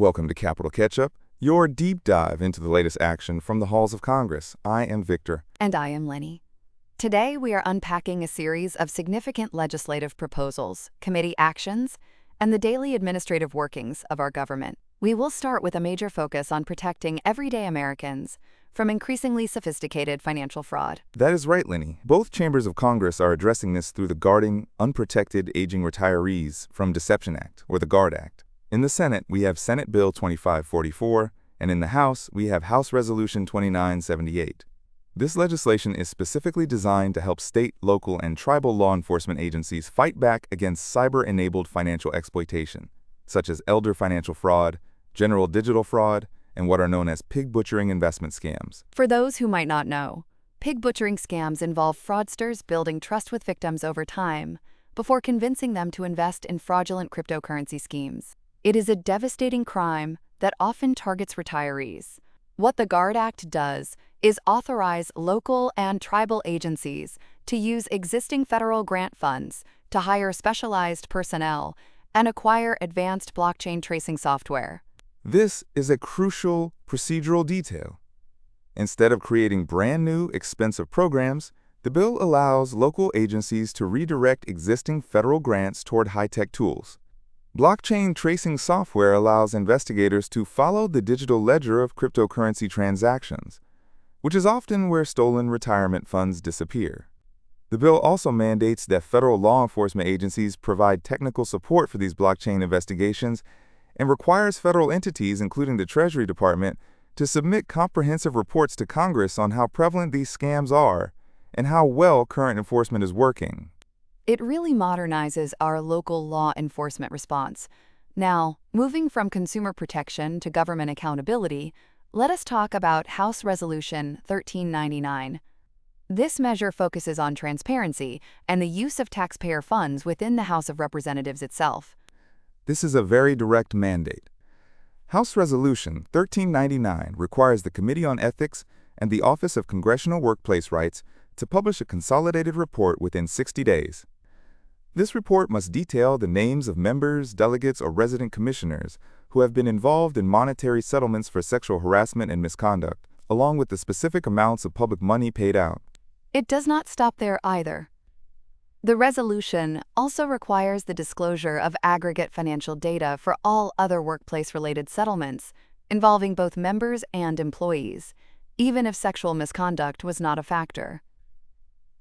Welcome to Capital Catch-Up, your deep dive into the latest action from the halls of Congress. I am Victor. And I am Lenny. Today, we are unpacking a series of significant legislative proposals, committee actions, and the daily administrative workings of our government. We will start with a major focus on protecting everyday Americans from increasingly sophisticated financial fraud. That is right, Lenny. Both chambers of Congress are addressing this through the Guarding Unprotected Aging Retirees from Deception Act, or the GUARD Act. In the Senate, we have Senate Bill 2544, and in the House, we have House Resolution 2978. This legislation is specifically designed to help state, local, and tribal law enforcement agencies fight back against cyber-enabled financial exploitation, such as elder financial fraud, general digital fraud, and what are known as pig butchering investment scams. For those who might not know, pig butchering scams involve fraudsters building trust with victims over time before convincing them to invest in fraudulent cryptocurrency schemes. It is a devastating crime that often targets retirees. What the GUARD Act does is authorize local and tribal agencies to use existing federal grant funds to hire specialized personnel and acquire advanced blockchain tracing software. This is a crucial procedural detail. Instead of creating brand new, expensive programs, the bill allows local agencies to redirect existing federal grants toward high-tech tools. Blockchain tracing software allows investigators to follow the digital ledger of cryptocurrency transactions, which is often where stolen retirement funds disappear. The bill also mandates that federal law enforcement agencies provide technical support for these blockchain investigations and requires federal entities, including the Treasury Department, to submit comprehensive reports to Congress on how prevalent these scams are and how well current enforcement is working. It really modernizes our local law enforcement response. Now, moving from consumer protection to government accountability, let us talk about House Resolution 1399. This measure focuses on transparency and the use of taxpayer funds within the House of Representatives itself. This is a very direct mandate. House Resolution 1399 requires the Committee on Ethics and the Office of Congressional Workplace Rights to publish a consolidated report within 60 days. This report must detail the names of members, delegates, or resident commissioners who have been involved in monetary settlements for sexual harassment and misconduct, along with the specific amounts of public money paid out. It does not stop there either. The resolution also requires the disclosure of aggregate financial data for all other workplace-related settlements involving both members and employees, even if sexual misconduct was not a factor.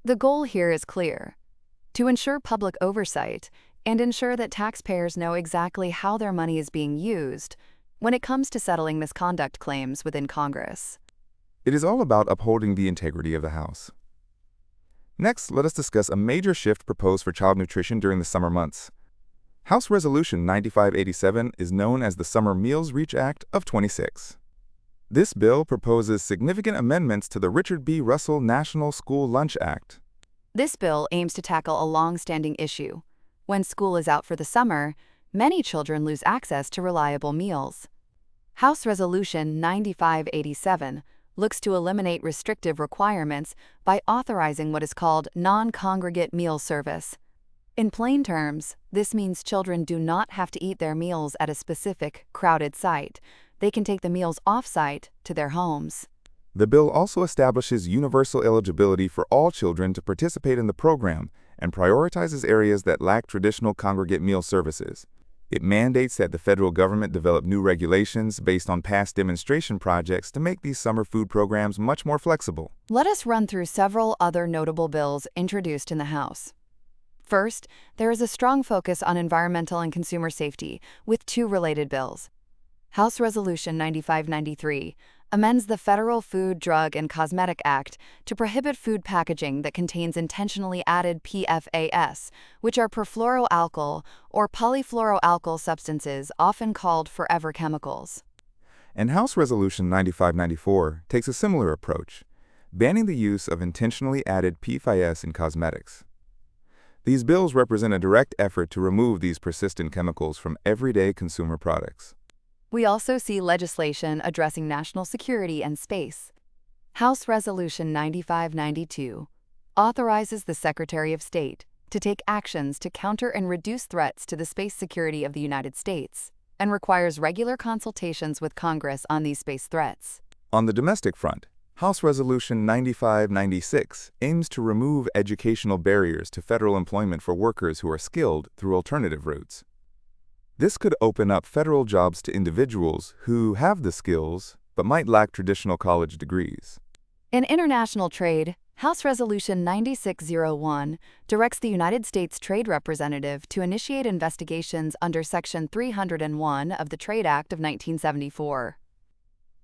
The goal here is clear: to ensure public oversight and ensure that taxpayers know exactly how their money is being used when it comes to settling misconduct claims within Congress. It is all about upholding the integrity of the House. Next, let us discuss a major shift proposed for child nutrition during the summer months. House Resolution 9587 is known as the Summer Meals Reach Act of 26. This bill proposes significant amendments to the Richard B. Russell National School Lunch Act. This bill aims to tackle a long-standing issue. When school is out for the summer, many children lose access to reliable meals. House Resolution 9587 looks to eliminate restrictive requirements by authorizing what is called non-congregate meal service. In plain terms, this means children do not have to eat their meals at a specific, crowded site. They can take the meals off-site to their homes. The bill also establishes universal eligibility for all children to participate in the program and prioritizes areas that lack traditional congregate meal services. It mandates that the federal government develop new regulations based on past demonstration projects to make these summer food programs much more flexible. Let us run through several other notable bills introduced in the House. First, there is a strong focus on environmental and consumer safety with two related bills. House Resolution 9593 amends the Federal Food, Drug, and Cosmetic Act to prohibit food packaging that contains intentionally added PFAS, which are perfluoroalkyl or polyfluoroalkyl substances often called forever chemicals. And House Resolution 9594 takes a similar approach, banning the use of intentionally added PFAS in cosmetics. These bills represent a direct effort to remove these persistent chemicals from everyday consumer products. We also see legislation addressing national security and space. House Resolution 9592 authorizes the Secretary of State to take actions to counter and reduce threats to the space security of the United States. and requires regular consultations with Congress on these space threats. On the domestic front, House Resolution 9596 aims to remove educational barriers to federal employment for workers who are skilled through alternative routes. This could open up federal jobs to individuals who have the skills but might lack traditional college degrees. In international trade, House Resolution 9601 directs the United States Trade Representative to initiate investigations under Section 301 of the Trade Act of 1974.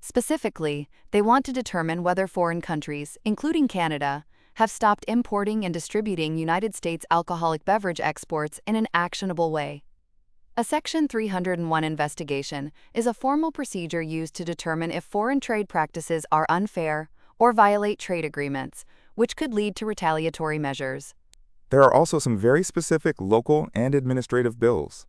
Specifically, they want to determine whether foreign countries, including Canada, have stopped importing and distributing United States alcoholic beverage exports in an actionable way. A Section 301 investigation is a formal procedure used to determine if foreign trade practices are unfair or violate trade agreements, which could lead to retaliatory measures. There are also some very specific local and administrative bills.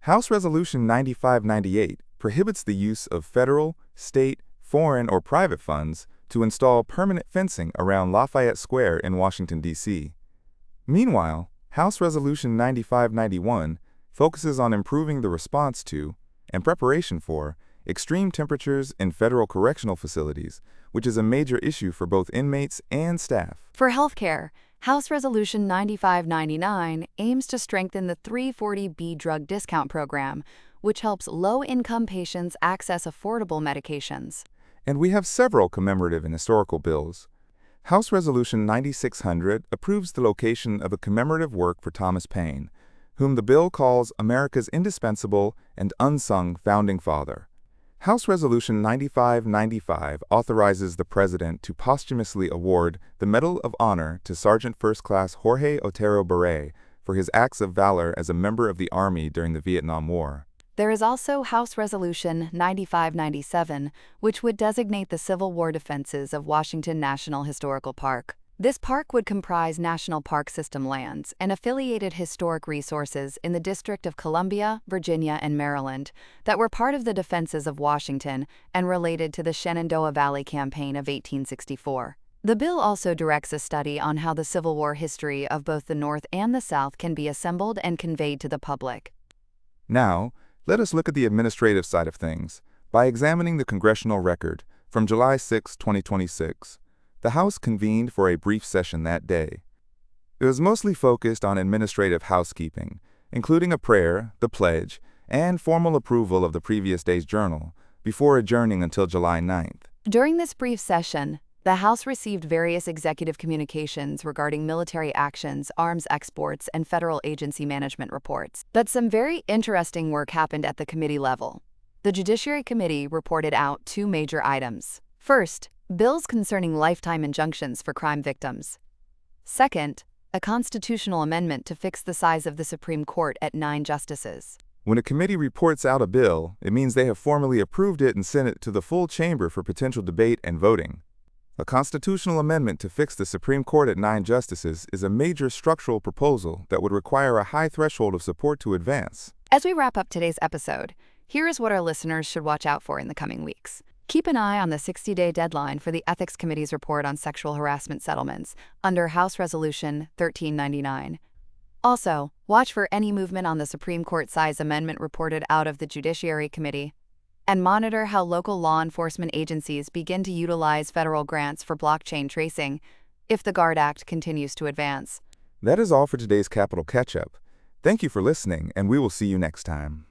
House Resolution 9598 prohibits the use of federal, state, foreign, or private funds to install permanent fencing around Lafayette Square in Washington, D.C. Meanwhile, House Resolution 9591 focuses on improving the response to and preparation for extreme temperatures in federal correctional facilities, which is a major issue for both inmates and staff. For healthcare, House Resolution 9599 aims to strengthen the 340B drug discount program, which helps low-income patients access affordable medications. And we have several commemorative and historical bills. House Resolution 9600 approves the location of a commemorative work for Thomas Paine, whom the bill calls America's indispensable and unsung founding father. House Resolution 9595 authorizes the President to posthumously award the Medal of Honor to Sergeant First Class Jorge Otero Beret for his acts of valor as a member of the Army during the Vietnam War. There is also House Resolution 9597, which would designate the Civil War defenses of Washington National Historical Park. This park would comprise National Park System lands and affiliated historic resources in the District of Columbia, Virginia, and Maryland that were part of the defenses of Washington and related to the Shenandoah Valley Campaign of 1864. The bill also directs a study on how the Civil War history of both the North and the South can be assembled and conveyed to the public. Now, let us look at the administrative side of things by examining the Congressional record from July 6, 2026. The House convened for a brief session that day. It was mostly focused on administrative housekeeping, including a prayer, the pledge, and formal approval of the previous day's journal, before adjourning until July 9th. During this brief session, the House received various executive communications regarding military actions, arms exports, and federal agency management reports. But some very interesting work happened at the committee level. The Judiciary Committee reported out two major items. First, bills concerning lifetime injunctions for crime victims. Second, a constitutional amendment to fix the size of the Supreme Court at 9 justices. When a committee reports out a bill, it means they have formally approved it and sent it to the full chamber for potential debate and voting. A constitutional amendment to fix the Supreme Court at 9 justices is a major structural proposal that would require a high threshold of support to advance. As we wrap up today's episode, here is what our listeners should watch out for in the coming weeks. Keep an eye on the 60-day deadline for the Ethics Committee's report on sexual harassment settlements under House Resolution 1399. Also, watch for any movement on the Supreme Court size amendment reported out of the Judiciary Committee, and monitor how local law enforcement agencies begin to utilize federal grants for blockchain tracing if the GUARD Act continues to advance. That is all for today's Capital Catch-Up. Thank you for listening, and we will see you next time.